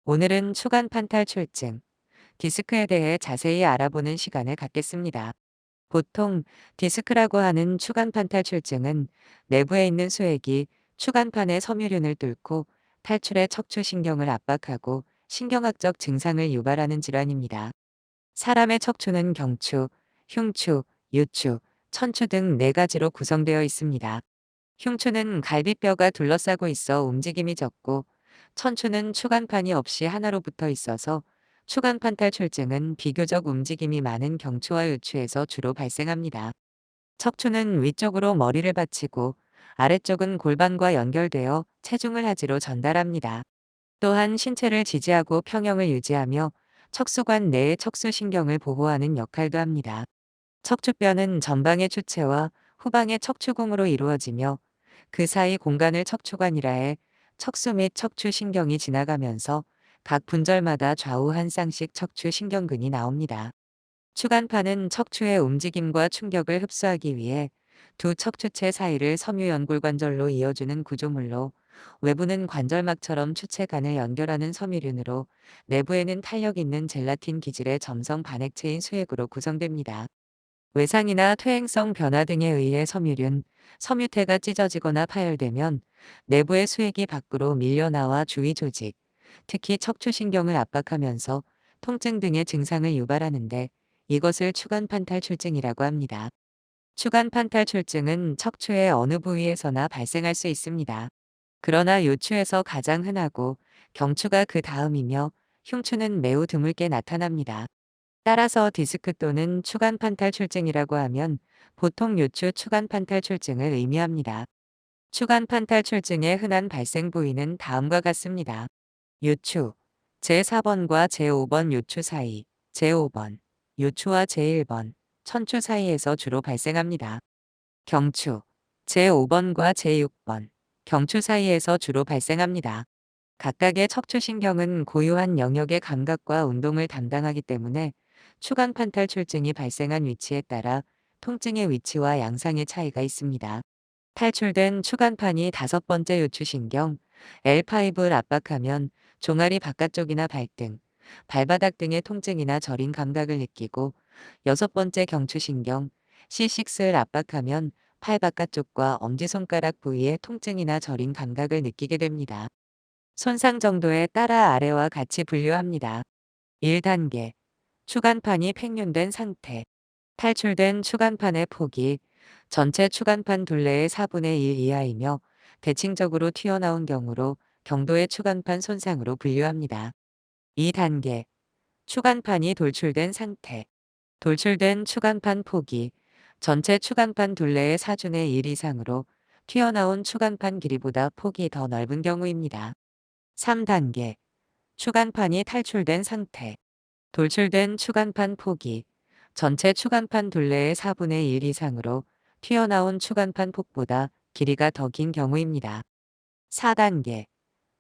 오늘은 추간 판탈출증, 디스크에 대해 자세히 알아보는 시간을 갖겠습니다. 보통 디스크라고 하는 추간 판탈출증은 내부에 있는 수액이 추간판의 섬유륜을 뚫고 탈출해 척추신경을 압박하고 신경학적 증상을 유발하는 질환입니다. 사람의 척추는 경추, 흉추, 유추, 천추 등 네 가지로 구성되어 있습니다. 흉추는 갈비뼈가 둘러싸고 있어 움직임이 적고, 천추는 추간판이 없이 하나로 붙어 있어서 추간판탈출증은 비교적 움직임이 많은 경추와 유추에서 주로 발생합니다. 척추는 위쪽으로 머리를 받치고 아래쪽은 골반과 연결되어 체중을 하지로 전달합니다. 또한 신체를 지지하고 평형을 유지하며 척수관 내의 척수신경을 보호하는 역할도 합니다. 척추뼈는 전방의 추체와 후방의 척추공으로 이루어지며 그 사이 공간을 척추관이라 해 척수 및 척추신경이 지나가면서 각 분절마다 좌우 한 쌍씩 척추신경근이 나옵니다. 추간판은 척추의 움직임과 충격을 흡수하기 위해 두 척추체 사이를 섬유연골관절로 이어주는 구조물로, 외부는 관절막처럼 추체간을 연결하는 섬유륜으로, 내부에는 탄력 있는 젤라틴 기질의 점성 반액체인 수액으로 구성됩니다. 외상이나 퇴행성 변화 등에 의해 섬유륜, 섬유태가 찢어지거나 파열되면 내부의 수액이 밖으로 밀려나와 주위 조직, 특히 척추신경을 압박하면서 통증 등의 증상을 유발하는데, 이것을 추간판탈출증이라고 합니다. 추간판탈출증은 척추의 어느 부위에서나 발생할 수 있습니다. 그러나 요추에서 가장 흔하고 경추가 그 다음이며 흉추는 매우 드물게 나타납니다. 따라서 디스크 또는 추간판탈출증이라고 하면 보통 요추 추간판탈출증을 의미합니다. 추간판탈출증의 흔한 발생 부위는 다음과 같습니다. 요추, 제4번과 제5번 요추 사이, 제5번, 요추와 제1번, 천추 사이에서 주로 발생합니다. 경추, 제5번과 제6번, 경추 사이에서 주로 발생합니다. 각각의 척추신경은 고유한 영역의 감각과 운동을 담당하기 때문에 추간판탈출증이 발생한 위치에 따라 통증의 위치와 양상의 차이가 있습니다. 탈출된 추간판이 다섯 번째 요추신경 L5를 압박하면 종아리 바깥쪽이나 발등, 발바닥 등의 통증이나 저린 감각을 느끼고, 여섯 번째 경추신경 C6를 압박하면 팔 바깥쪽과 엄지손가락 부위의 통증이나 저린 감각을 느끼게 됩니다. 손상 정도에 따라 아래와 같이 분류합니다. 1단계. 추간판이 팽윤된 상태. 탈출된 추간판의 폭이 전체 추간판 둘레의 4분의 1 이하이며 대칭적으로 튀어나온 경우로 경도의 추간판 손상으로 분류합니다. 2단계. 추간판이 돌출된 상태. 돌출된 추간판 폭이 전체 추간판 둘레의 4분의 1 이상으로 튀어나온 추간판 길이보다 폭이 더 넓은 경우입니다. 3단계. 추간판이 탈출된 상태. 돌출된 추간판 폭이 전체 추간판 둘레의 4분의 1 이상으로 튀어나온 추간판 폭보다 길이가 더 긴 경우입니다. 4단계.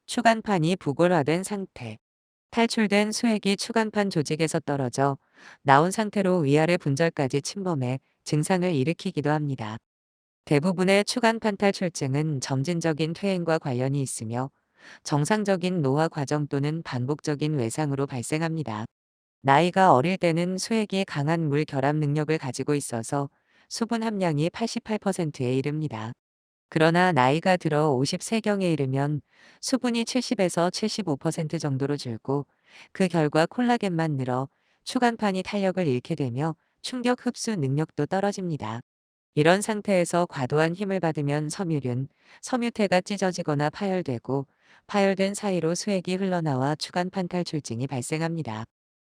추간판이 부골화된 상태. 탈출된 수액이 추간판 조직에서 떨어져 나온 상태로 위아래 분절까지 침범해 증상을 일으키기도 합니다. 대부분의 추간판탈출증은 점진적인 퇴행과 관련이 있으며 정상적인 노화 과정 또는 반복적인 외상으로 발생합니다. 나이가 어릴 때는 수액이 강한 물 결합 능력을 가지고 있어서 수분 함량이 88%에 이릅니다. 그러나 나이가 들어 50세경에 이르면 수분이 70에서 75% 정도로 줄고, 그 결과 콜라겐만 늘어 추간판이 탄력을 잃게 되며 충격 흡수 능력도 떨어집니다. 이런 상태에서 과도한 힘을 받으면 섬유륜, 섬유태가 찢어지거나 파열되고, 파열된 사이로 수액이 흘러나와 추간판탈출증이 발생합니다.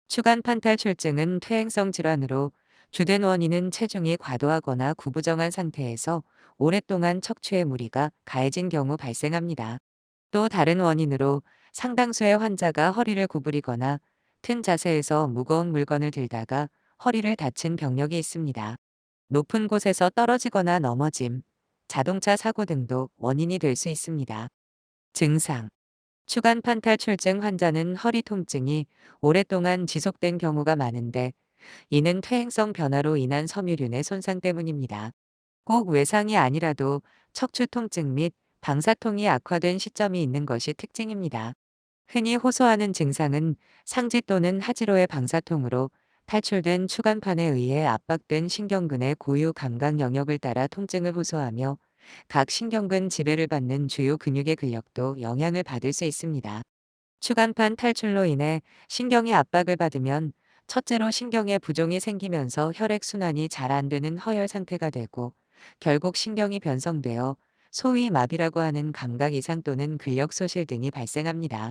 추간판탈출증은 퇴행성 질환으로 주된 원인은 체중이 과도하거나 구부정한 상태에서 오랫동안 척추에 무리가 가해진 경우 발생합니다. 또 다른 원인으로 상당수의 환자가 허리를 구부리거나 튼 자세에서 무거운 물건을 들다가 허리를 다친 병력이 있습니다. 높은 곳에서 떨어지거나 넘어짐, 자동차 사고 등도 원인이 될 수 있습니다. 증상. 추간판탈출증 환자는 허리 통증이 오랫동안 지속된 경우가 많은데, 이는 퇴행성 변화로 인한 섬유륜의 손상 때문입니다. 꼭 외상이 아니라도 척추 통증 및 방사통이 악화된 시점이 있는 것이 특징입니다. 흔히 호소하는 증상은 상지 또는 하지로의 방사통으로 탈출된 추간판에 의해 압박된 신경근의 고유 감각 영역을 따라 통증을 호소하며 각 신경근 지배를 받는 주요 근육의 근력도 영향을 받을 수 있습니다. 추간판 탈출로 인해 신경이 압박을 받으면 첫째로 신경에 부종이 생기면서 혈액순환이 잘 안 되는 허혈 상태가 되고 결국 신경이 변성되어 소위 마비라고 하는 감각 이상 또는 근력 소실 등이 발생합니다.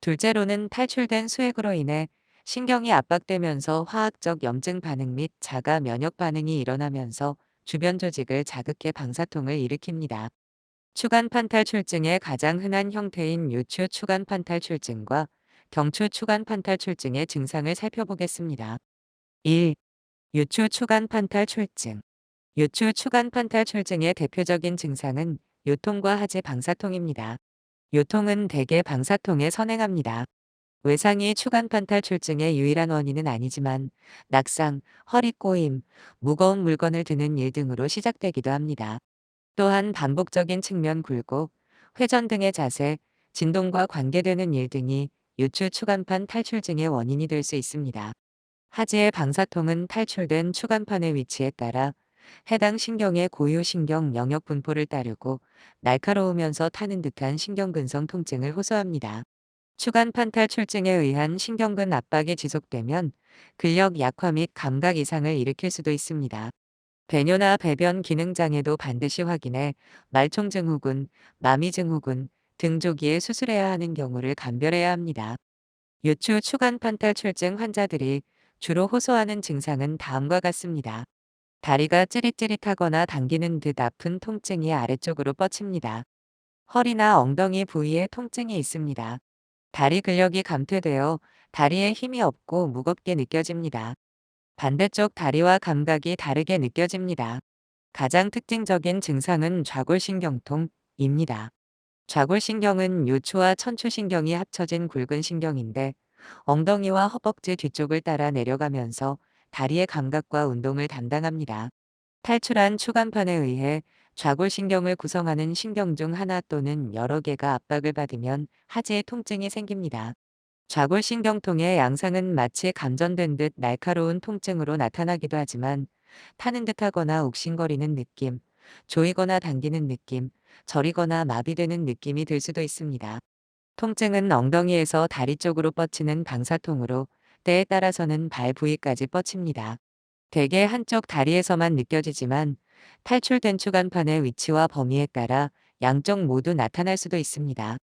둘째로는 탈출된 수액으로 인해 신경이 압박되면서 화학적 염증 반응 및 자가 면역 반응이 일어나면서 주변 조직을 자극해 방사통을 일으킵니다. 추간판 탈출증의 가장 흔한 형태인 요추 추간판 탈출증과 경추 추간판 탈출증의 증상을 살펴보겠습니다. 1. 요추 추간판 탈출증. 요추 추간판 탈출증의 대표적인 증상은 요통과 하지 방사통입니다. 요통은 대개 방사통에 선행합니다. 외상이 추간판 탈출증의 유일한 원인은 아니지만 낙상, 허리 꼬임, 무거운 물건을 드는 일 등으로 시작되기도 합니다. 또한 반복적인 측면 굴곡, 회전 등의 자세, 진동과 관계되는 일 등이 요추 추간판 탈출증의 원인이 될 수 있습니다. 하지의 방사통은 탈출된 추간판의 위치에 따라 해당 신경의 고유 신경 영역 분포를 따르고 날카로우면서 타는 듯한 신경근성 통증을 호소합니다. 추간판 탈출증에 의한 신경근 압박이 지속되면 근력 약화 및 감각 이상을 일으킬 수도 있습니다. 배뇨나 배변 기능 장애도 반드시 확인해 말총증후군, 마미증후군 등 조기에 수술해야 하는 경우를 감별해야 합니다. 요추 추간판 탈출증 환자들이 주로 호소하는 증상은 다음과 같습니다. 다리가 찌릿찌릿하거나 당기는 듯 아픈 통증이 아래쪽으로 뻗칩니다. 허리나 엉덩이 부위에 통증이 있습니다. 다리 근력이 감퇴되어 다리에 힘이 없고 무겁게 느껴집니다. 반대쪽 다리와 감각이 다르게 느껴집니다. 가장 특징적인 증상은 좌골신경통입니다. 좌골신경은 요추와 천추신경이 합쳐진 굵은 신경인데 엉덩이와 허벅지 뒤쪽을 따라 내려가면서 다리의 감각과 운동을 담당합니다. 탈출한 추간판에 의해 좌골신경을 구성하는 신경 중 하나 또는 여러 개가 압박을 받으면 하지의 통증이 생깁니다. 좌골신경통의 양상은 마치 감전된 듯 날카로운 통증으로 나타나기도 하지만 타는 듯하거나 욱신거리는 느낌, 조이거나 당기는 느낌, 저리거나 마비되는 느낌이 들 수도 있습니다. 통증은 엉덩이에서 다리 쪽으로 뻗치는 방사통으로 때에 따라서는 발 부위까지 뻗칩니다. 대개 한쪽 다리에서만 느껴지지만 탈출된 추간판의 위치와 범위에 따라 양쪽 모두 나타날 수도 있습니다.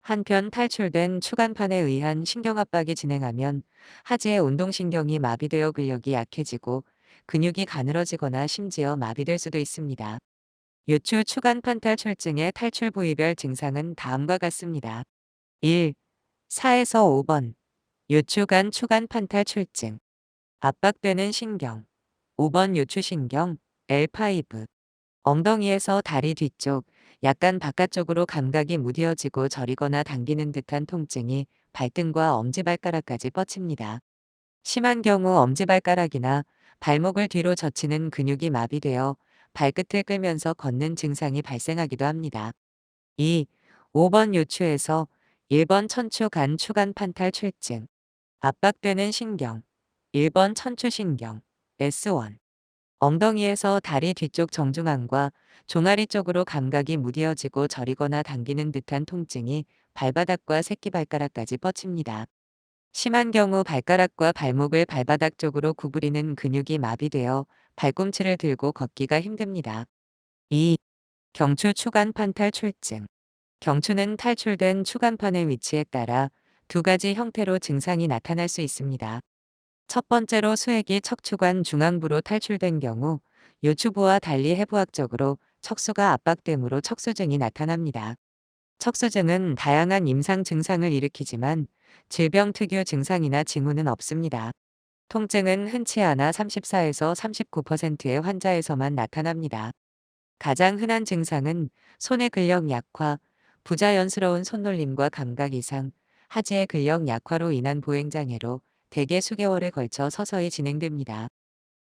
한편 탈출된 추간판에 의한 신경압박이 진행하면 하지의 운동신경이 마비되어 근력이 약해지고 근육이 가늘어지거나 심지어 마비될 수도 있습니다. 요추 추간판 탈출증의 탈출 부위별 증상은 다음과 같습니다. 1. 4에서 5번 요추간 추간판 탈출증 압박되는 신경 5번 요추신경 L5 엉덩이에서 다리 뒤쪽, 약간 바깥쪽으로 감각이 무뎌지고 저리거나 당기는 듯한 통증이 발등과 엄지발가락까지 뻗칩니다. 심한 경우 엄지발가락이나 발목을 뒤로 젖히는 근육이 마비되어 발끝을 끌면서 걷는 증상이 발생하기도 합니다. 2. 5번 요추에서 1번 천추 간 추간 판탈 출증 압박되는 신경 1번 천추신경 S1 엉덩이에서 다리 뒤쪽 정중앙과 종아리 쪽으로 감각이 무뎌지고 저리거나 당기는 듯한 통증이 발바닥과 새끼발가락까지 뻗칩니다. 심한 경우 발가락과 발목을 발바닥 쪽으로 구부리는 근육이 마비되어 발꿈치를 들고 걷기가 힘듭니다. 2. 경추 추간판 탈출증 경추는 탈출된 추간판의 위치에 따라 두 가지 형태로 증상이 나타날 수 있습니다. 첫 번째로 수액이 척추관 중앙부로 탈출된 경우 요추부와 달리 해부학적으로 척수가 압박됨으로 척수증이 나타납니다. 척수증은 다양한 임상 증상을 일으키지만 질병 특유 증상이나 징후는 없습니다. 통증은 흔치 않아 34에서 39%의 환자에서만 나타납니다. 가장 흔한 증상은 손의 근력 약화, 부자연스러운 손놀림과 감각 이상, 하지의 근력 약화로 인한 보행장애로 대개 수개월에 걸쳐 서서히 진행됩니다.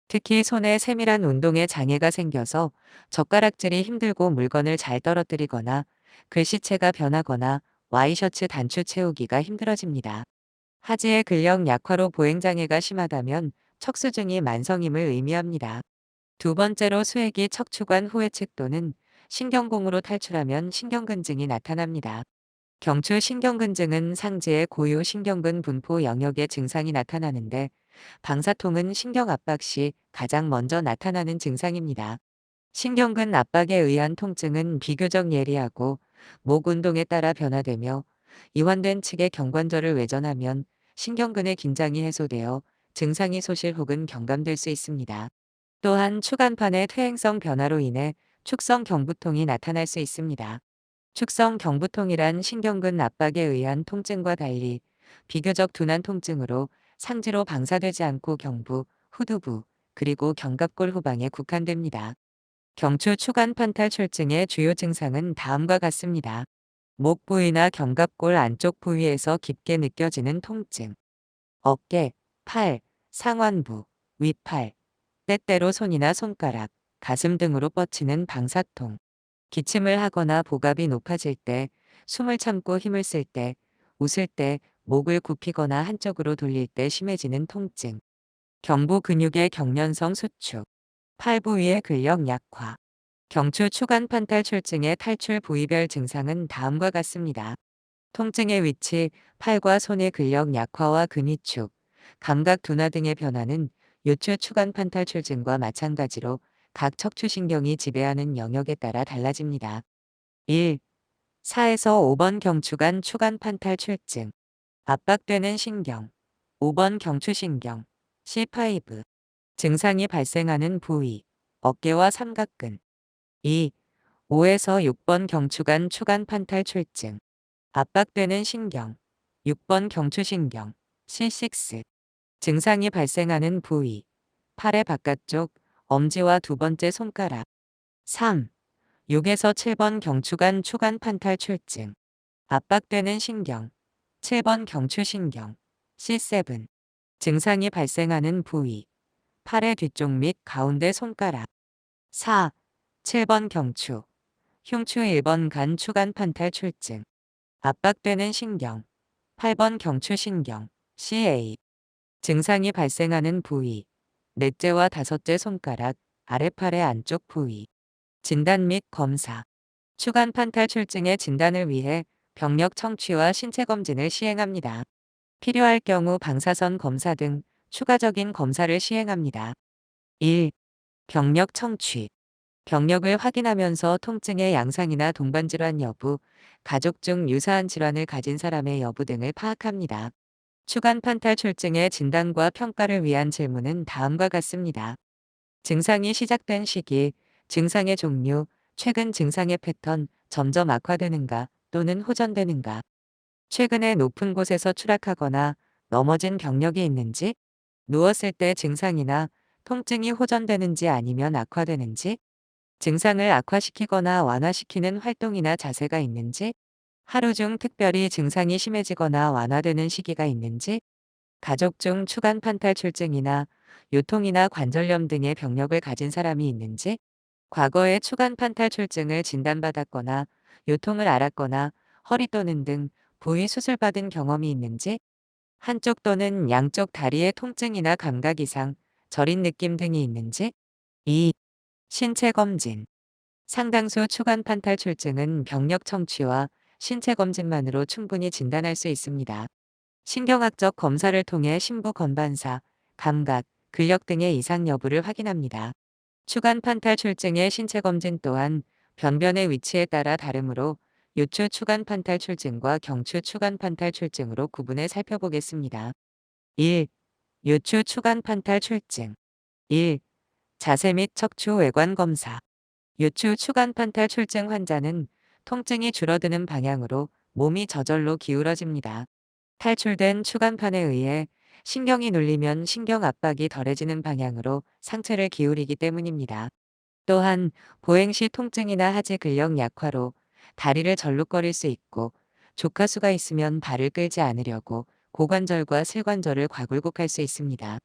특히 손에 세밀한 운동에 장애가 생겨서 젓가락질이 힘들고 물건을 잘 떨어뜨리거나 글씨체가 변하거나 와이셔츠 단추 채우기가 힘들어집니다. 하지의 근력 약화로 보행장애가 심하다면 척수증이 만성임을 의미합니다. 두 번째로 수액이 척추관 후회측 또는 신경공으로 탈출하면 신경근증이 나타납니다. 경추 신경근증은 상지의 고유 신경근 분포 영역의 증상이 나타나는데 방사통은 신경 압박 시 가장 먼저 나타나는 증상입니다. 신경근 압박에 의한 통증은 비교적 예리하고 목 운동에 따라 변화되며 이완된 측의 경관절을 외전하면 신경근의 긴장이 해소되어 증상이 소실 혹은 경감될 수 있습니다. 또한 추간판의 퇴행성 변화로 인해 축성 경부통이 나타날 수 있습니다. 축성 경부통이란 신경근 압박에 의한 통증과 달리 비교적 둔한 통증으로 상지로 방사되지 않고 경부, 후두부, 그리고 견갑골 후방에 국한됩니다. 경추 추간판 탈출증의 주요 증상은 다음과 같습니다. 목 부위나 견갑골 안쪽 부위에서 깊게 느껴지는 통증, 어깨, 팔, 상완부, 윗팔, 때때로 손이나 손가락, 가슴 등으로 뻗치는 방사통, 기침을 하거나 복압이 높아질 때, 숨을 참고 힘을 쓸 때, 웃을 때, 목을 굽히거나 한쪽으로 돌릴 때 심해지는 통증, 경부 근육의 경련성 수축, 팔 부위의 근력 약화, 경추 추간판 탈출증의 탈출 부위별 증상은 다음과 같습니다. 통증의 위치, 팔과 손의 근력 약화와 근위축, 감각 둔화 등의 변화는 요추 추간판 탈출증과 마찬가지로 각 척추신경이 지배하는 영역에 따라 달라집니다. 1. 4에서 5번 경추간 추간판 탈출증. 압박되는 신경. 5번 경추신경. C5. 증상이 발생하는 부위. 어깨와 삼각근. 2. 5에서 6번 경추간 추간판 탈출증. 압박되는 신경. 6번 경추신경. C6. 증상이 발생하는 부위. 팔의 바깥쪽, 엄지와 두 번째 손가락. 3. 6에서 7번 경추간 추간판 탈출증. 압박되는 신경. 7번 경추신경. C7. 증상이 발생하는 부위. 팔의 뒤쪽 및 가운데 손가락. 4. 7번 경추. 흉추 1번 간 추간판 탈출증. 압박되는 신경. 8번 경추신경. CA. 증상이 발생하는 부위. 넷째와 다섯째 손가락, 아래팔의 안쪽 부위. 진단 및 검사. 추간판 탈출증의 진단을 위해 병력 청취와 신체 검진을 시행합니다. 필요할 경우 방사선 검사 등 추가적인 검사를 시행합니다. 1. 병력 청취. 병력을 확인하면서 통증의 양상이나 동반질환 여부, 가족 중 유사한 질환을 가진 사람의 여부 등을 파악합니다. 추간판 탈출증의 진단과 평가를 위한 질문은 다음과 같습니다. 증상이 시작된 시기, 증상의 종류, 최근 증상의 패턴, 점점 악화되는가 또는 호전되는가, 최근에 높은 곳에서 추락하거나 넘어진 병력이 있는지, 누웠을 때 증상이나 통증이 호전되는지 아니면 악화되는지, 증상을 악화시키거나 완화시키는 활동이나 자세가 있는지, 하루 중 특별히 증상이 심해지거나 완화되는 시기가 있는지, 가족 중 추간판 탈출증이나 요통이나 관절염 등의 병력을 가진 사람이 있는지, 과거에 추간판 탈출증을 진단받았거나 요통을 앓았거나 허리 또는 등 부위 수술받은 경험이 있는지, 한쪽 또는 양쪽 다리의 통증이나 감각 이상, 저린 느낌 등이 있는지. 2. 신체 검진. 상당수 추간판 탈출증은 병력 청취와 신체 검진만으로 충분히 진단할 수 있습니다. 신경학적 검사를 통해 심부 건반사, 감각, 근력 등의 이상 여부를 확인합니다. 추간판 탈출증의 신체 검진 또한 변변의 위치에 따라 다르므로 요추 추간판 탈출증과 경추 추간판 탈출증으로 구분해 살펴보겠습니다. 1. 요추 추간판 탈출증. 1. 자세 및 척추 외관 검사. 요추 추간판 탈출증 환자는 통증이 줄어드는 방향으로 몸이 저절로 기울어집니다. 탈출된 추간판에 의해 신경이 눌리면 신경 압박이 덜해지는 방향으로 상체를 기울이기 때문입니다. 또한 보행 시 통증이나 하지 근력 약화로 다리를 절룩거릴 수 있고, 조카수가 있으면 발을 끌지 않으려고 고관절과 슬관절을 과굴곡할 수 있습니다.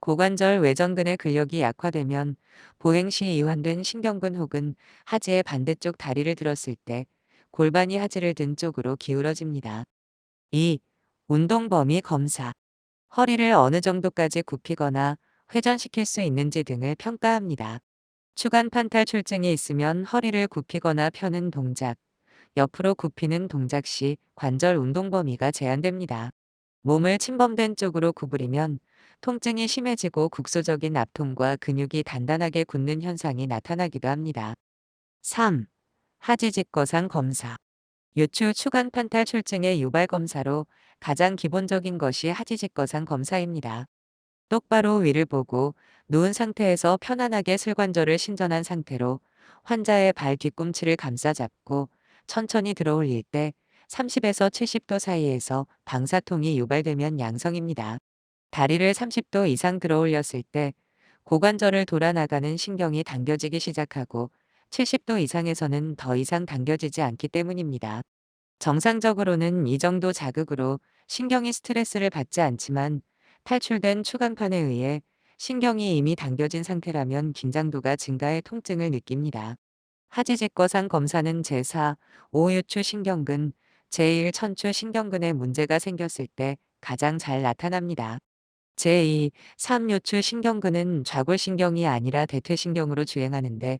고관절 외전근의 근력이 약화되면 보행 시 이완된 신경근 혹은 하지의 반대쪽 다리를 들었을 때 골반이 하지를 든 쪽으로 기울어집니다. 2. 운동 범위 검사. 허리를 어느 정도까지 굽히거나 회전시킬 수 있는지 등을 평가합니다. 추간 판탈출증이 있으면 허리를 굽히거나 펴는 동작, 옆으로 굽히는 동작 시 관절 운동 범위가 제한됩니다. 몸을 침범된 쪽으로 구부리면 통증이 심해지고 국소적인 압통과 근육이 단단하게 굳는 현상이 나타나기도 합니다. 3. 하지직거상 검사. 요추 추간 판탈출증의 유발 검사로 가장 기본적인 것이 하지직거상 검사입니다. 똑바로 위를 보고 누운 상태에서 편안하게 슬관절을 신전한 상태로 환자의 발 뒤꿈치를 감싸잡고 천천히 들어올릴 때 30에서 70도 사이에서 방사통이 유발되면 양성입니다. 다리를 30도 이상 들어올렸을 때 고관절을 돌아나가는 신경이 당겨지기 시작하고 70도 이상에서는 더 이상 당겨지지 않기 때문입니다. 정상적으로는 이 정도 자극으로 신경이 스트레스를 받지 않지만 탈출된 추간판에 의해 신경이 이미 당겨진 상태라면 긴장도가 증가해 통증을 느낍니다. 하지직거상 검사는 제4, 5유추 신경근, 제1 천추 신경근에 문제가 생겼을 때 가장 잘 나타납니다. 제2, 3유추 신경근은 좌골신경이 아니라 대퇴신경으로 주행하는데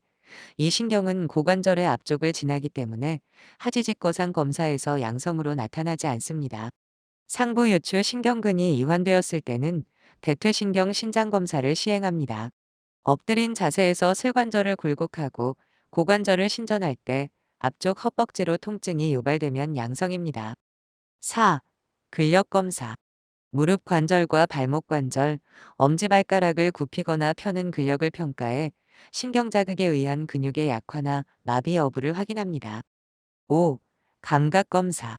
이 신경은 고관절의 앞쪽을 지나기 때문에 하지직거상 검사에서 양성으로 나타나지 않습니다. 상부 요추 신경근이 이완되었을 때는 대퇴신경 신장검사를 시행합니다. 엎드린 자세에서 슬관절을 굴곡하고 고관절을 신전할 때 앞쪽 허벅지로 통증이 유발되면 양성입니다. 4. 근력검사. 무릎 관절과 발목 관절, 엄지발가락을 굽히거나 펴는 근력을 평가해 신경자극에 의한 근육의 약화나 마비 여부를 확인합니다. 5. 감각검사.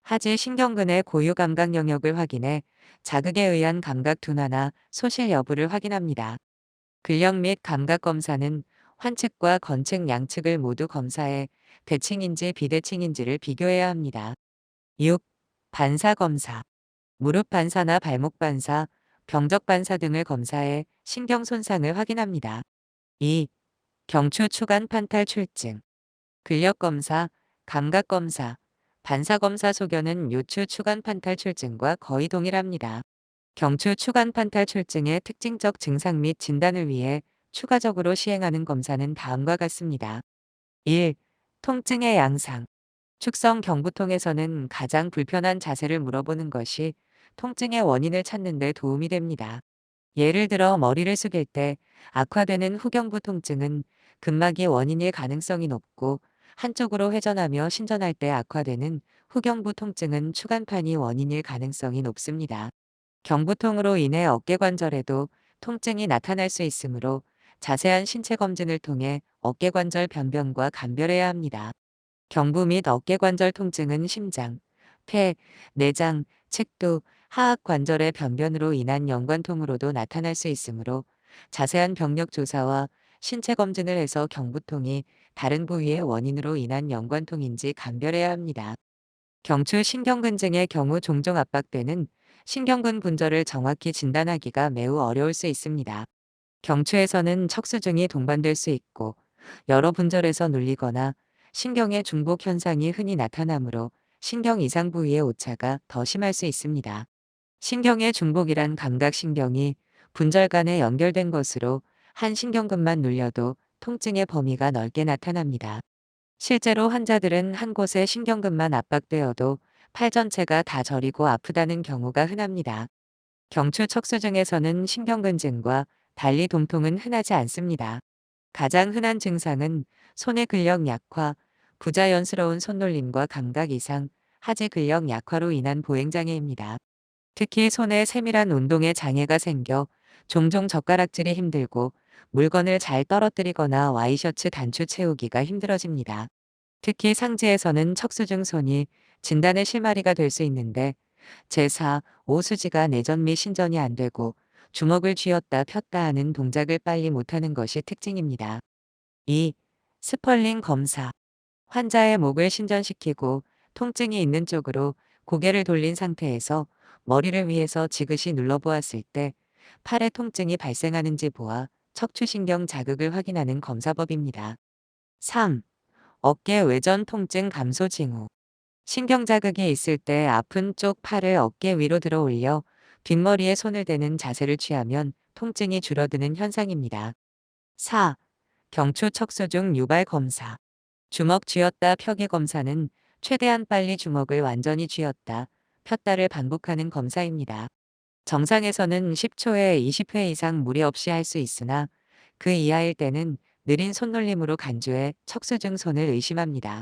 하지 신경근의 고유 감각 영역을 확인해 자극에 의한 감각 둔화나 소실 여부를 확인합니다. 근력 및 감각 검사는 환측과 건측 양측을 모두 검사해 대칭인지 비대칭인지를 비교해야 합니다. 6. 반사 검사. 무릎 반사나 발목 반사, 병적 반사 등을 검사해 신경 손상을 확인합니다. 2. 경추 추간 판탈 출증. 근력 검사, 감각 검사, 반사 검사 소견은 요추 추간 판탈 출증과 거의 동일합니다. 경추 추간 판탈 출증의 특징적 증상 및 진단을 위해 추가적으로 시행하는 검사는 다음과 같습니다. 1. 통증의 양상. 축성 경부통에서는 가장 불편한 자세를 물어보는 것이 통증의 원인을 찾는 데 도움이 됩니다. 예를 들어 머리를 숙일 때 악화되는 후경부 통증은 근막이 원인일 가능성이 높고 한쪽으로 회전하며 신전할 때 악화되는 후경부 통증은 추간판이 원인일 가능성이 높습니다. 경부통으로 인해 어깨관절에도 통증이 나타날 수 있으므로 자세한 신체 검진을 통해 어깨관절 변변과 감별해야 합니다. 경부 및 어깨관절 통증은 심장, 폐, 내장, 측두, 하악 관절의 변변으로 인한 연관통으로도 나타날 수 있으므로 자세한 병력 조사와 신체 검진을 해서 경부통이 다른 부위의 원인으로 인한 연관통인지 감별해야 합니다. 경추 신경근증의 경우 종종 압박되는 신경근 분절을 정확히 진단하기가 매우 어려울 수 있습니다. 경추에서는 척수증이 동반될 수 있고 여러 분절에서 눌리거나 신경의 중복 현상이 흔히 나타나므로 신경 이상 부위의 오차가 더 심할 수 있습니다. 신경의 중복이란 감각신경이 분절 간에 연결된 것으로 한 신경근만 눌려도 통증의 범위가 넓게 나타납니다. 실제로 환자들은 한 곳의 신경근만 압박되어도 팔 전체가 다 저리고 아프다는 경우가 흔합니다. 경추 척수증에서는 신경근증과 달리 동통은 흔하지 않습니다. 가장 흔한 증상은 손의 근력 약화, 부자연스러운 손놀림과 감각 이상, 하지 근력 약화로 인한 보행장애입니다. 특히 손에 세밀한 운동에 장애가 생겨 종종 젓가락질이 힘들고 물건을 잘 떨어뜨리거나 와이셔츠 단추 채우기가 힘들어집니다. 특히 상지에서는 척수증 손이 진단의 실마리가 될 수 있는데 제4, 오수지가 내전 및 신전이 안 되고 주먹을 쥐었다 폈다 하는 동작을 빨리 못하는 것이 특징입니다. 2. 스펄링 검사. 환자의 목을 신전시키고 통증이 있는 쪽으로 고개를 돌린 상태에서 머리를 위에서 지그시 눌러보았을 때 팔에 통증이 발생하는지 보아 척추신경 자극을 확인하는 검사법입니다. 3. 어깨 외전 통증 감소 징후. 신경 자극이 있을 때 아픈 쪽 팔을 어깨 위로 들어 올려 뒷머리에 손을 대는 자세를 취하면 통증이 줄어드는 현상입니다. 4. 경추 척수 중 유발 검사. 주먹 쥐었다 펴기 검사는 최대한 빨리 주먹을 완전히 쥐었다, 폈다를 반복하는 검사입니다. 정상에서는 10초에 20회 이상 무리 없이 할 수 있으나 그 이하일 때는 느린 손놀림으로 간주해 척수 증손을 의심합니다.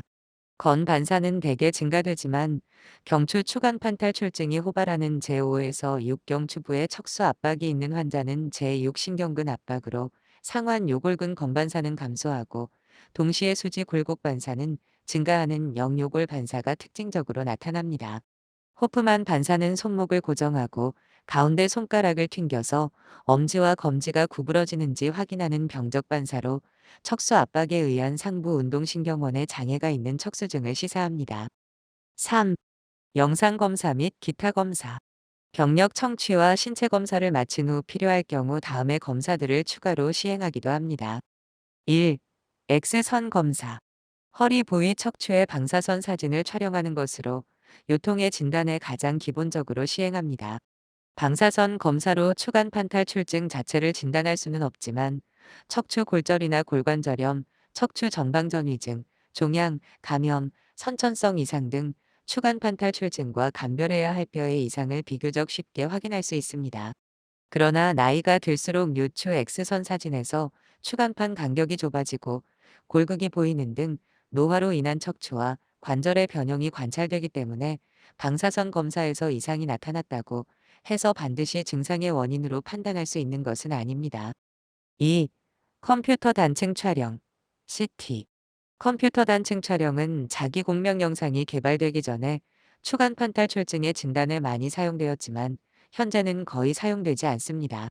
건 반사는 대개 증가되지만 경추 추간판 탈출증이 호발하는 제5에서 6경추부에 척수 압박이 있는 환자는 제6신경근 압박으로 상완 요골근 건반사는 감소하고 동시에 수지 굴곡 반사는 증가하는 영요골 반사가 특징적으로 나타납니다. 호프만 반사는 손목을 고정하고 가운데 손가락을 튕겨서 엄지와 검지가 구부러지는지 확인하는 병적 반사로 척수 압박에 의한 상부 운동신경원에 장애가 있는 척수증을 시사합니다. 3. 영상 검사 및 기타 검사. 병력 청취와 신체 검사를 마친 후 필요할 경우 다음의 검사들을 추가로 시행하기도 합니다. 1. X선 검사. 허리 부위 척추의 방사선 사진을 촬영하는 것으로 요통의 진단에 가장 기본적으로 시행합니다. 방사선 검사로 추간판 탈출증 자체를 진단할 수는 없지만 척추 골절이나 골관절염, 척추 전방전이증, 종양, 감염, 선천성 이상 등 추간판 탈출증과 감별해야 할 뼈의 이상을 비교적 쉽게 확인할 수 있습니다. 그러나 나이가 들수록 요추 X선 사진에서 추간판 간격이 좁아지고 골극이 보이는 등 노화로 인한 척추와 관절의 변형이 관찰되기 때문에 방사선 검사에서 이상이 나타났다고 해서 반드시 증상의 원인으로 판단할 수 있는 것은 아닙니다. 2. 컴퓨터 단층 촬영 CT. 컴퓨터 단층 촬영은 자기 공명 영상이 개발되기 전에 추간판 탈출증의 진단에 많이 사용되었지만 현재는 거의 사용되지 않습니다.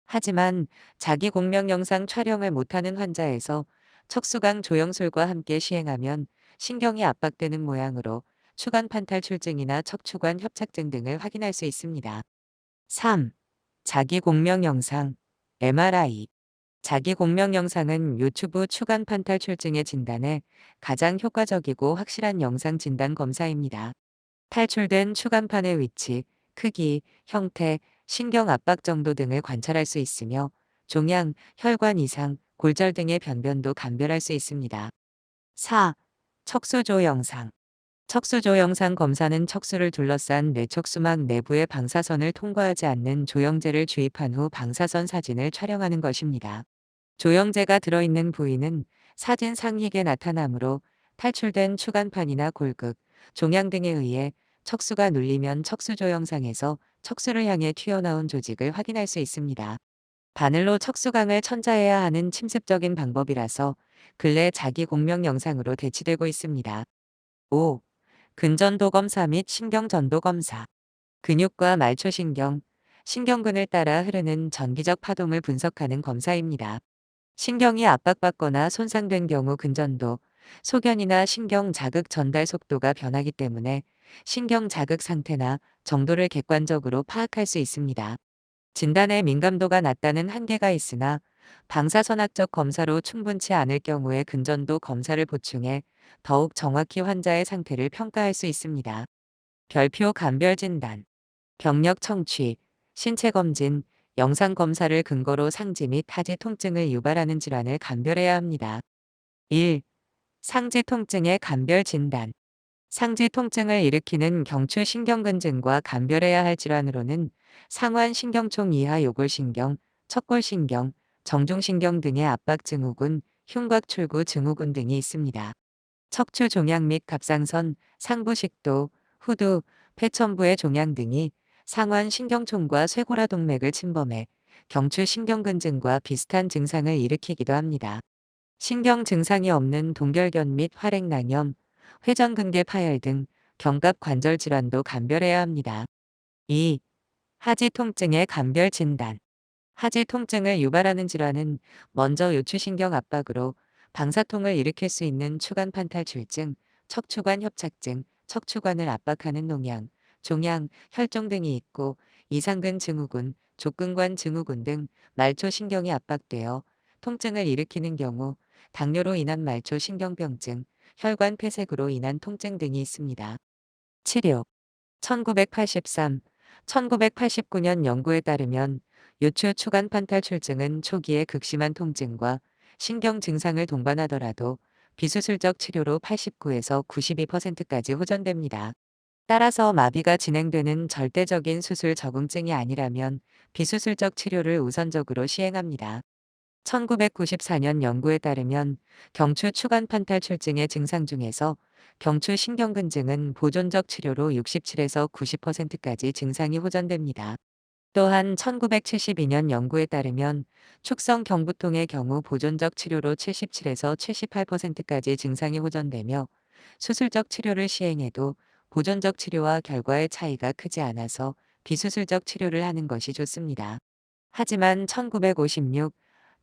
하지만 자기 공명 영상 촬영을 못하는 환자에서 척수강 조영술과 함께 시행하면 신경이 압박되는 모양으로 추간판 탈출증이나 척추관 협착증 등을 확인할 수 있습니다. 3. 자기 공명 영상 MRI. 자기 공명 영상은 유튜브 추간판 탈출증의 진단에 가장 효과적이고 확실한 영상 진단 검사입니다. 탈출된 추간판의 위치, 크기, 형태, 신경 압박 정도 등을 관찰할 수 있으며 종양, 혈관 이상, 골절 등의 변변도 감별할 수 있습니다. 4. 척수조 영상. 척수조 영상 검사는 척수를 둘러싼 뇌척수막 내부의 방사선을 통과하지 않는 조영제를 주입한 후 방사선 사진을 촬영하는 것입니다. 조영제가 들어있는 부위는 사진 상익에 나타나므로 탈출된 추간판이나 골극, 종양 등에 의해 척수가 눌리면 척수조 영상에서 척수를 향해 튀어나온 조직을 확인할 수 있습니다. 바늘로 척수강을 천자해야 하는 침습적인 방법이라서 근래 자기 공명 영상으로 대치되고 있습니다. 5. 근전도 검사 및 신경전도 검사. 근육과 말초신경, 신경근을 따라 흐르는 전기적 파동을 분석하는 검사입니다. 신경이 압박받거나 손상된 경우 근전도, 소견이나 신경 자극 전달 속도가 변하기 때문에 신경 자극 상태나 정도를 객관적으로 파악할 수 있습니다. 진단의 민감도가 낮다는 한계가 있으나 방사선학적 검사로 충분치 않을 경우에 근전도 검사를 보충해 더욱 정확히 환자의 상태를 평가할 수 있습니다. 별표 감별 진단, 병력 청취, 신체 검진, 영상 검사를 근거로 상지 및 하지 통증을 유발하는 질환을 감별해야 합니다. 1. 상지 통증의 감별 진단. 상지 통증을 일으키는 경추 신경근증과 감별해야 할 질환으로는 상완 신경총 이하 요골신경, 척골신경, 정중신경 등의 압박 증후군, 흉곽 출구 증후군 등이 있습니다. 척추 종양 및 갑상선, 상부식도, 후두, 폐천부의 종양 등이 상완 신경총과 쇄골화 동맥을 침범해 경추 신경근증과 비슷한 증상을 일으키기도 합니다. 신경 증상이 없는 동결견 및 활액낭염, 회전근개 파열 등 견갑 관절 질환도 감별해야 합니다. 2. 하지 통증의 감별 진단. 하지 통증을 유발하는 질환은 먼저 요추신경 압박으로 방사통을 일으킬 수 있는 추간판 탈출증, 척추관 협착증, 척추관을 압박하는 농양, 종양, 혈종 등이 있고 이상근 증후군, 족근관 증후군 등 말초신경이 압박되어 통증을 일으키는 경우 당뇨로 인한 말초신경병증, 혈관 폐색으로 인한 통증 등이 있습니다. 치료 1983, 1989년 연구에 따르면 요추 추간 판탈출증은 초기에 극심한 통증과 신경 증상을 동반하더라도 비수술적 치료로 89에서 92%까지 호전됩니다. 따라서 마비가 진행되는 절대적인 수술 적응증이 아니라면 비수술적 치료를 우선적으로 시행합니다. 1994년 연구에 따르면 경추 추간 판탈출증의 증상 중에서 경추 신경근증은 보존적 치료로 67에서 90%까지 증상이 호전됩니다. 또한 1972년 연구에 따르면 축성 경부통의 경우 보존적 치료로 77에서 78%까지 증상이 호전되며 수술적 치료를 시행해도 보존적 치료와 결과의 차이가 크지 않아서 비수술적 치료를 하는 것이 좋습니다. 하지만 1956,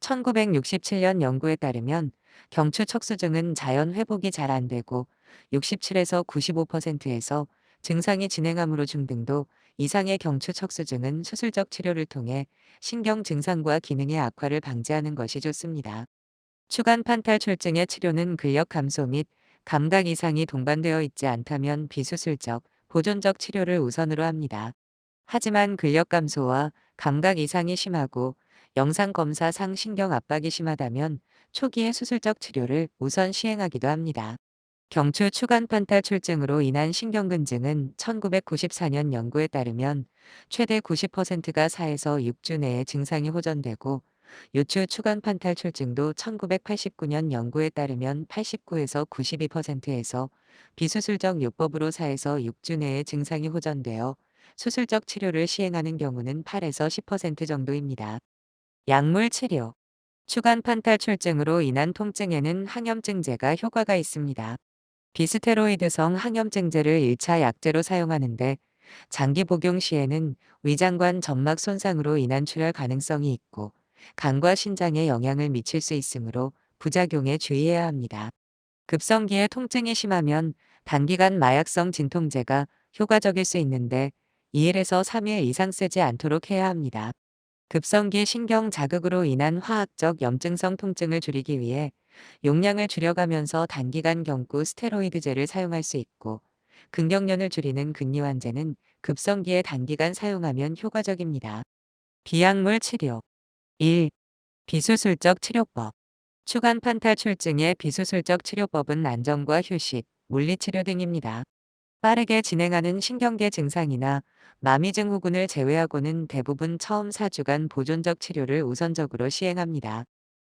1967년 연구에 따르면 경추 척수증은 자연 회복이 잘 안 되고 67에서 95%에서 증상이 진행함으로 중등도 이상의 경추 척수증은 수술적 치료를 통해 신경 증상과 기능의 악화를 방지하는 것이 좋습니다. 추간 판탈출증의 치료는 근력 감소 및 감각 이상이 동반되어 있지 않다면 비수술적, 보존적 치료를 우선으로 합니다. 하지만 근력 감소와 감각 이상이 심하고 영상 검사상 신경 압박이 심하다면 초기에 수술적 치료를 우선 시행하기도 합니다. 경추 추간 판탈출증으로 인한 신경근증은 1994년 연구에 따르면 최대 90%가 4에서 6주 내에 증상이 호전되고 요추 추간 판탈출증도 1989년 연구에 따르면 89에서 92%에서 비수술적 요법으로 4에서 6주 내에 증상이 호전되어 수술적 치료를 시행하는 경우는 8에서 10% 정도입니다. 약물 치료 추간 판탈출증으로 인한 통증에는 항염증제가 효과가 있습니다. 비스테로이드성 항염증제를 1차 약제로 사용하는데 장기 복용 시에는 위장관 점막 손상으로 인한 출혈 가능성이 있고 간과 신장에 영향을 미칠 수 있으므로 부작용에 주의해야 합니다. 급성기에 통증이 심하면 단기간 마약성 진통제가 효과적일 수 있는데 2일에서 3일 이상 쓰지 않도록 해야 합니다. 급성기 신경 자극으로 인한 화학적 염증성 통증을 줄이기 위해 용량을 줄여가면서 단기간 경구 스테로이드제를 사용할 수 있고 근경련을 줄이는 근리환제는 급성기에 단기간 사용하면 효과적입니다. 비약물 치료 1. 비수술적 치료법 추간 판탈출증의 비수술적 치료법은 안정과 휴식, 물리치료 등입니다. 빠르게 진행하는 신경계 증상이나 마미증 후군을 제외하고는 대부분 처음 4주간 보존적 치료를 우선적으로 시행합니다.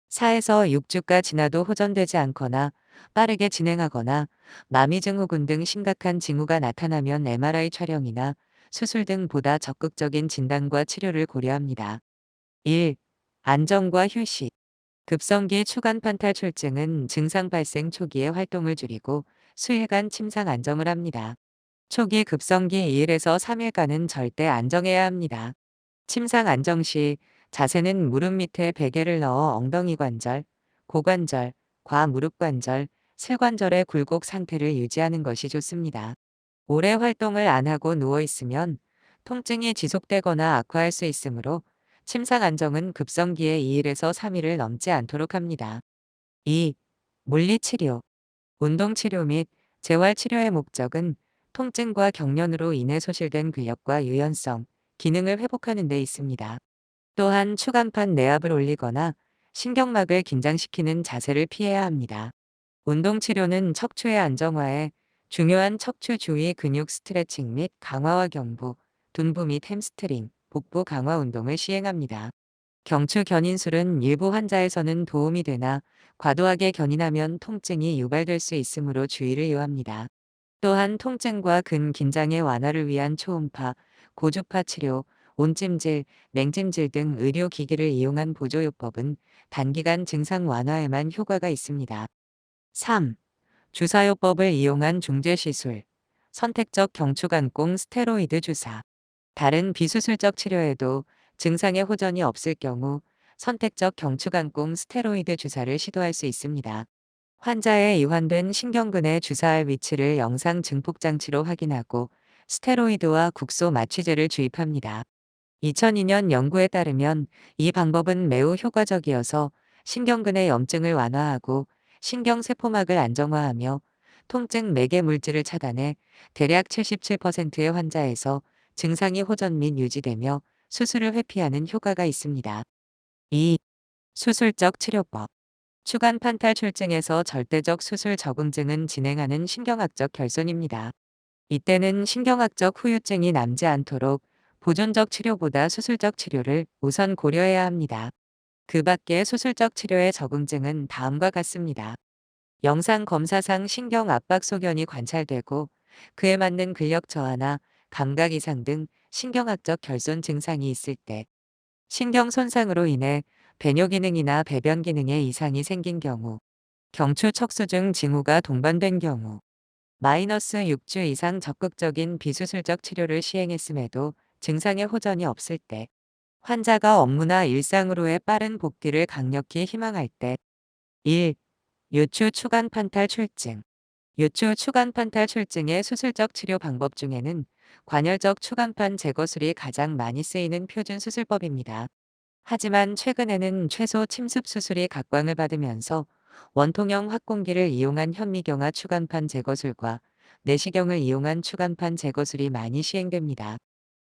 4에서 6주가 지나도 호전되지 않거나 빠르게 진행하거나 마미증 후군 등 심각한 징후가 나타나면 MRI 촬영이나 수술 등 보다 적극적인 진단과 치료를 고려합니다. 1. 안정과 휴식 급성기 추간 판탈출증은 증상 발생 초기에 활동을 줄이고 수일간 침상 안정을 합니다. 초기 급성기 2일에서 3일간은 절대 안정해야 합니다. 침상 안정 시 자세는 무릎 밑에 베개를 넣어 엉덩이 관절, 고관절, 과무릎 관절, 슬관절의 굴곡 상태를 유지하는 것이 좋습니다. 오래 활동을 안 하고 누워 있으면 통증이 지속되거나 악화할 수 있으므로 침상 안정은 급성기에 2일에서 3일을 넘지 않도록 합니다. 2. 물리치료 운동치료 및 재활치료의 목적은 통증과 경련으로 인해 소실된 근력과 유연성, 기능을 회복하는 데 있습니다. 또한 추간판 내압을 올리거나 신경막을 긴장시키는 자세를 피해야 합니다. 운동치료는 척추의 안정화에 중요한 척추 주위 근육 스트레칭 및 강화와 경부, 둔부 및 햄스트링, 복부 강화 운동을 시행합니다. 경추 견인술은 일부 환자에서는 도움이 되나 과도하게 견인하면 통증이 유발될 수 있으므로 주의를 요합니다. 또한 통증과 근긴장의 완화를 위한 초음파, 고주파 치료, 온찜질, 냉찜질 등 의료기기를 이용한 보조요법은 단기간 증상 완화에만 효과가 있습니다. 3. 주사요법을 이용한 중재시술, 선택적 경추간공 스테로이드 주사. 다른 비수술적 치료에도 증상의 호전이 없을 경우 선택적 경추간공 스테로이드 주사를 시도할 수 있습니다. 환자의 이완된 신경근에 주사할 위치를 영상 증폭 장치로 확인하고 스테로이드와 국소 마취제를 주입합니다. 2002년 연구에 따르면 이 방법은 매우 효과적이어서 신경근의 염증을 완화하고 신경세포막을 안정화하며 통증 매개 물질을 차단해 대략 77%의 환자에서 증상이 호전 및 유지되며 수술을 회피하는 효과가 있습니다. 2. 수술적 치료법. 추간 판탈 출증에서 절대적 수술 적응증은 진행하는 신경학적 결손입니다. 이때는 신경학적 후유증이 남지 않도록 보존적 치료보다 수술적 치료를 우선 고려해야 합니다. 그 밖에 수술적 치료의 적응증은 다음과 같습니다. 영상 검사상 신경 압박 소견이 관찰되고 그에 맞는 근력 저하나 감각 이상 등 신경학적 결손 증상이 있을 때, 신경 손상으로 인해 배뇨 기능이나 배변 기능에 이상이 생긴 경우, 경추 척수 중 징후가 동반된 경우, 마이너스 6주 이상 적극적인 비수술적 치료를 시행했음에도 증상의 호전이 없을 때, 환자가 업무나 일상으로의 빠른 복귀를 강력히 희망할 때. 1. 요추 추간 판탈 출증. 요추 추간 판탈 출증의 수술적 치료 방법 중에는 관열적 추간판 제거술이 가장 많이 쓰이는 표준 수술법입니다. 하지만 최근에는 최소 침습 수술이 각광을 받으면서 원통형 확공기를 이용한 현미경화 추간판 제거술과 내시경을 이용한 추간판 제거술이 많이 시행됩니다.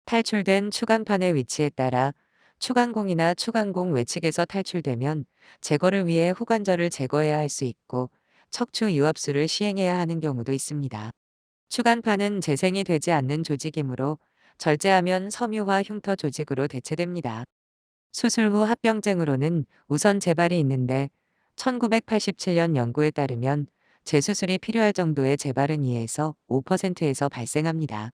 탈출된 추간판의 위치에 따라 추간공이나 추간공 외측에서 탈출되면 제거를 위해 후관절을 제거해야 할 수 있고 척추 유압수를 시행해야 하는 경우도 있습니다. 추간판은 재생이 되지 않는 조직이므로 절제하면 섬유화 흉터 조직으로 대체됩니다. 수술 후 합병증으로는 우선 재발이 있는데 1987년 연구에 따르면 재수술이 필요할 정도의 재발은 2에서 5%에서 발생합니다.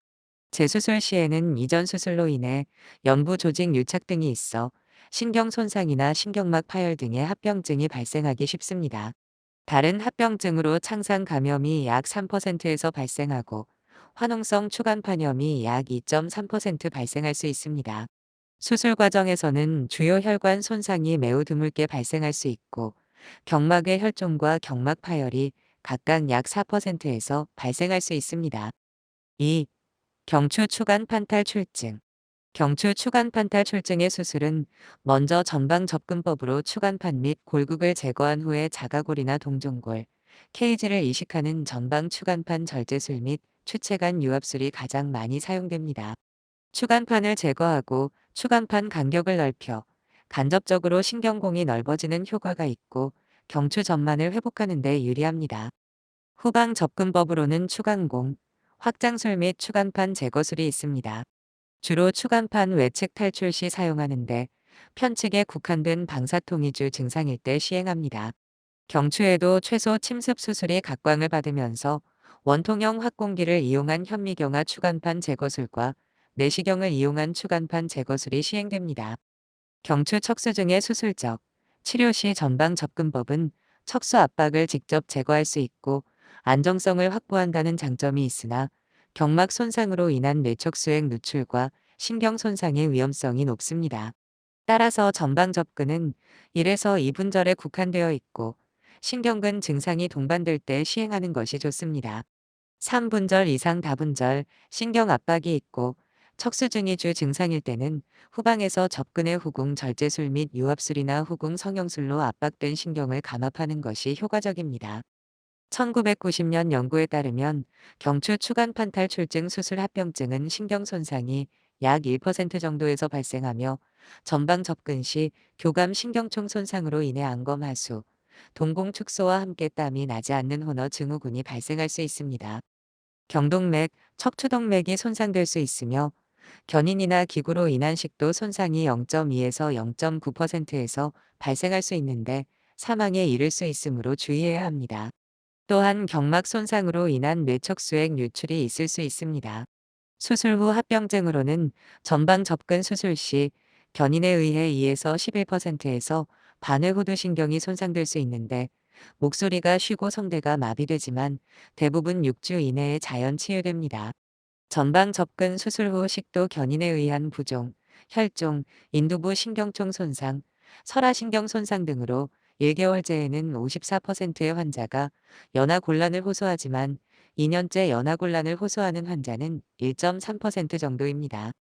재수술 시에는 이전 수술로 인해 연부 조직 유착 등이 있어 신경 손상이나 신경막 파열 등의 합병증이 발생하기 쉽습니다. 다른 합병증으로 창상 감염이 약 3%에서 발생하고 화농성 추간판염이 약 2.3% 발생할 수 있습니다. 수술 과정에서는 주요 혈관 손상이 매우 드물게 발생할 수 있고 경막의 혈종과 경막 파열이 각각 약 4%에서 발생할 수 있습니다. 2. 경추 추간 판탈 출증. 경추 추간 판탈 출증의 수술은 먼저 전방 접근법으로 추간판 및 골극을 제거한 후에 자가골이나 동종골, 케이지를 이식하는 전방 추간판 절제술 및 추체간 유압술이 가장 많이 사용됩니다. 추간판을 제거하고 추간판 간격을 넓혀 간접적으로 신경공이 넓어지는 효과가 있고 경추 전만을 회복하는 데 유리합니다. 후방 접근법으로는 추간공, 확장술 및 추간판 제거술이 있습니다. 주로 추간판 외측 탈출 시 사용하는데 편측에 국한된 방사통이주 증상일 때 시행합니다. 경추에도 최소 침습 수술이 각광을 받으면서 원통형 확공기를 이용한 현미경화 추간판 제거술과 내시경을 이용한 추간판 제거술이 시행됩니다. 경추 척수증의 수술적 치료 시 전방 접근법은 척수 압박을 직접 제거할 수 있고 안정성을 확보한다는 장점이 있으나 경막 손상으로 인한 뇌척수액 누출과 신경 손상의 위험성이 높습니다. 따라서 전방 접근은 1에서 2분절에 국한되어 있고 신경근 증상이 동반될 때 시행하는 것이 좋습니다. 3분절 이상 다분절, 신경 압박이 있고 척수증이 주 증상일 때는 후방에서 접근의 후궁 절제술 및 유압술이나 후궁 성형술로 압박된 신경을 감압하는 것이 효과적입니다. 1990년 연구에 따르면 경추 추간 판탈 출증 수술 합병증은 신경 손상이 약 1% 정도에서 발생하며 전방 접근 시 교감 신경총 손상으로 인해 안검 하수, 동공 축소와 함께 땀이 나지 않는 혼어 증후군이 발생할 수 있습니다. 경동맥, 척추동맥이 손상될 수 있으며 견인이나 기구로 인한 식도 손상이 0.2에서 0.9%에서 발생할 수 있는데 사망에 이를 수 있으므로 주의해야 합니다. 또한 경막 손상으로 인한 뇌척수액 유출이 있을 수 있습니다. 수술 후 합병증으로는 전방 접근 수술 시 견인에 의해 2에서 11%에서 반회호두신경이 손상될 수 있는데 목소리가 쉬고 성대가 마비되지만 대부분 6주 이내에 자연 치유됩니다. 전방 접근 수술 후 식도 견인에 의한 부종, 혈종, 인두부 신경총 손상, 설화신경 손상 등으로 1개월째에는 54%의 환자가 연하곤란을 호소하지만 2년째 연하곤란을 호소하는 환자는 1.3% 정도입니다.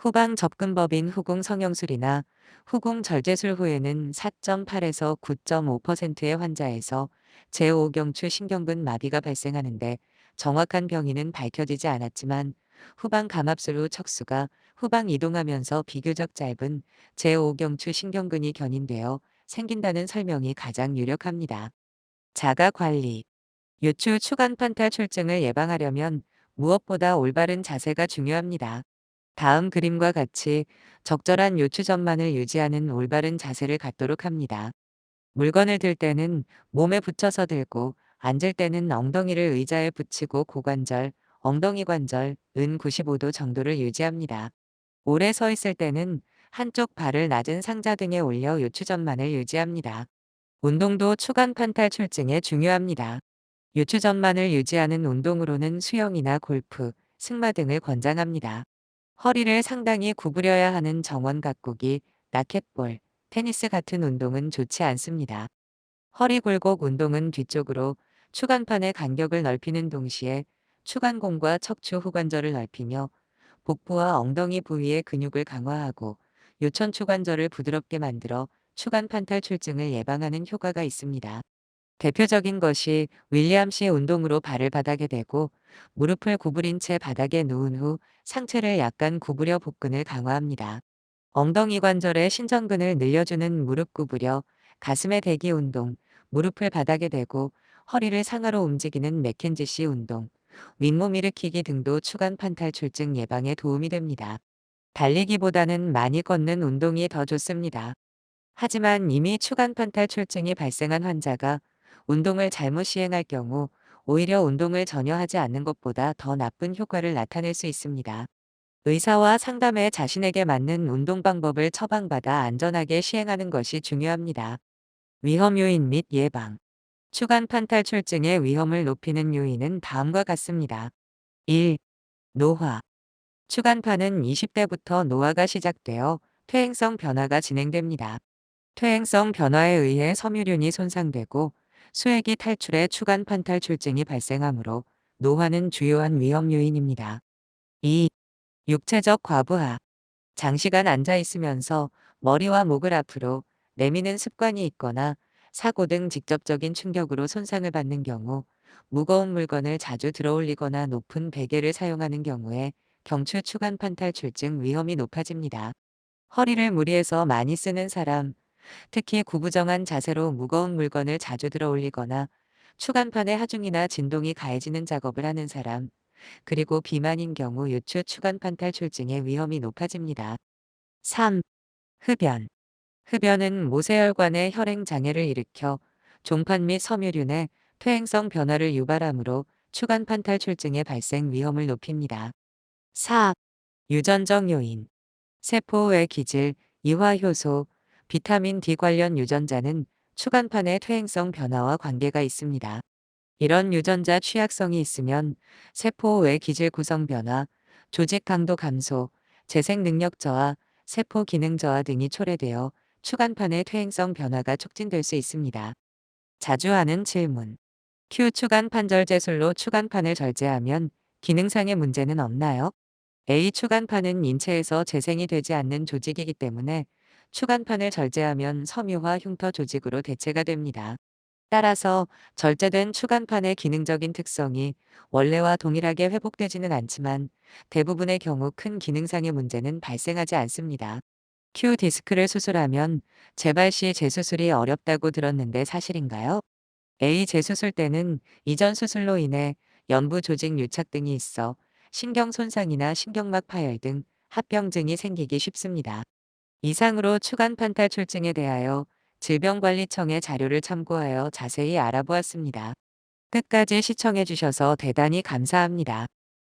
후방 접근법인 후궁 성형술이나 후궁 절제술 후에는 4.8에서 9.5%의 환자에서 제5경추 신경근 마비가 발생하는데 정확한 병인은 밝혀지지 않았지만 후방 감압술 후 척수가 후방 이동하면서 비교적 짧은 제5경추 신경근이 견인되어 생긴다는 설명이 가장 유력합니다. 자가 관리. 요추 추간 판탈 출증을 예방하려면 무엇보다 올바른 자세가 중요합니다. 다음 그림과 같이 적절한 요추 전만을 유지하는 올바른 자세를 갖도록 합니다. 물건을 들 때는 몸에 붙여서 들고, 앉을 때는 엉덩이를 의자에 붙이고 고관절, 엉덩이 관절, 은 95도 정도를 유지합니다. 오래 서 있을 때는 한쪽 발을 낮은 상자 등에 올려 요추 전만을 유지합니다. 운동도 추간 판탈 출증에 중요합니다. 요추 전만을 유지하는 운동으로는 수영이나 골프, 승마 등을 권장합니다. 허리를 상당히 구부려야 하는 정원 가꾸기, 라켓볼, 테니스 같은 운동은 좋지 않습니다. 허리 굴곡 운동은 뒤쪽으로 추간판의 간격을 넓히는 동시에 추간공과 척추 후관절을 넓히며 복부와 엉덩이 부위의 근육을 강화하고 요천 추관절을 부드럽게 만들어 추간판 탈출증을 예방하는 효과가 있습니다. 대표적인 것이 윌리엄씨 운동으로 발을 바닥에 대고 무릎을 구부린 채 바닥에 누운 후 상체를 약간 구부려 복근을 강화합니다. 엉덩이 관절의 신전근을 늘려주는 무릎 구부려 가슴의 대기 운동, 무릎을 바닥에 대고 허리를 상하로 움직이는 맥켄지씨 운동, 윗몸 일으키기 등도 추간 판탈출증 예방에 도움이 됩니다. 달리기보다는 많이 걷는 운동이 더 좋습니다. 하지만 이미 추간 판탈출증이 발생한 환자가 운동을 잘못 시행할 경우 오히려 운동을 전혀 하지 않는 것보다 더 나쁜 효과를 나타낼 수 있습니다. 의사와 상담해 자신에게 맞는 운동 방법을 처방받아 안전하게 시행하는 것이 중요합니다. 위험 요인 및 예방. 추간 판탈출증의 위험을 높이는 요인은 다음과 같습니다. 1. 노화. 추간판은 20대부터 노화가 시작되어 퇴행성 변화가 진행됩니다. 퇴행성 변화에 의해 섬유륜이 손상되고 수액이 탈출해 추간 판탈출증이 발생하므로 노화는 주요한 위험 요인입니다. 2. 육체적 과부하. 장시간 앉아 있으면서 머리와 목을 앞으로 내미는 습관이 있거나 사고 등 직접적인 충격으로 손상을 받는 경우, 무거운 물건을 자주 들어올리거나 높은 베개를 사용하는 경우에 경추 추간 판탈출증 위험이 높아집니다. 허리를 무리해서 많이 쓰는 사람, 특히 구부정한 자세로 무거운 물건을 자주 들어올리거나 추간판의 하중이나 진동이 가해지는 작업을 하는 사람, 그리고 비만인 경우 요추 추간 판탈출증의 위험이 높아집니다. 3. 흡연. 흡연은 모세혈관의 혈행 장애를 일으켜 종판 및 섬유륜의 퇴행성 변화를 유발하므로 추간 판탈출증의 발생 위험을 높입니다. 4. 유전적 요인. 세포의 기질, 이화효소, 비타민 D 관련 유전자는 추간판의 퇴행성 변화와 관계가 있습니다. 이런 유전자 취약성이 있으면 세포 외 기질 구성 변화, 조직 강도 감소, 재생 능력 저하, 세포 기능 저하 등이 초래되어 추간판의 퇴행성 변화가 촉진될 수 있습니다. 자주 하는 질문. Q 추간 판절제술로 추간판을 절제하면 기능상의 문제는 없나요? A 추간판은 인체에서 재생이 되지 않는 조직이기 때문에 추간판을 절제하면 섬유화 흉터 조직으로 대체가 됩니다. 따라서 절제된 추간판의 기능적인 특성이 원래와 동일하게 회복되지는 않지만 대부분의 경우 큰 기능상의 문제는 발생하지 않습니다. Q 디스크를 수술하면 재발 시 재수술이 어렵다고 들었는데 사실인가요? A 재수술 때는 이전 수술로 인해 연부 조직 유착 등이 있어 신경 손상이나 신경막 파열 등 합병증이 생기기 쉽습니다. 이상으로 추간 판탈출증에 대하여 질병관리청의 자료를 참고하여 자세히 알아보았습니다. 끝까지 시청해 주셔서 대단히 감사합니다.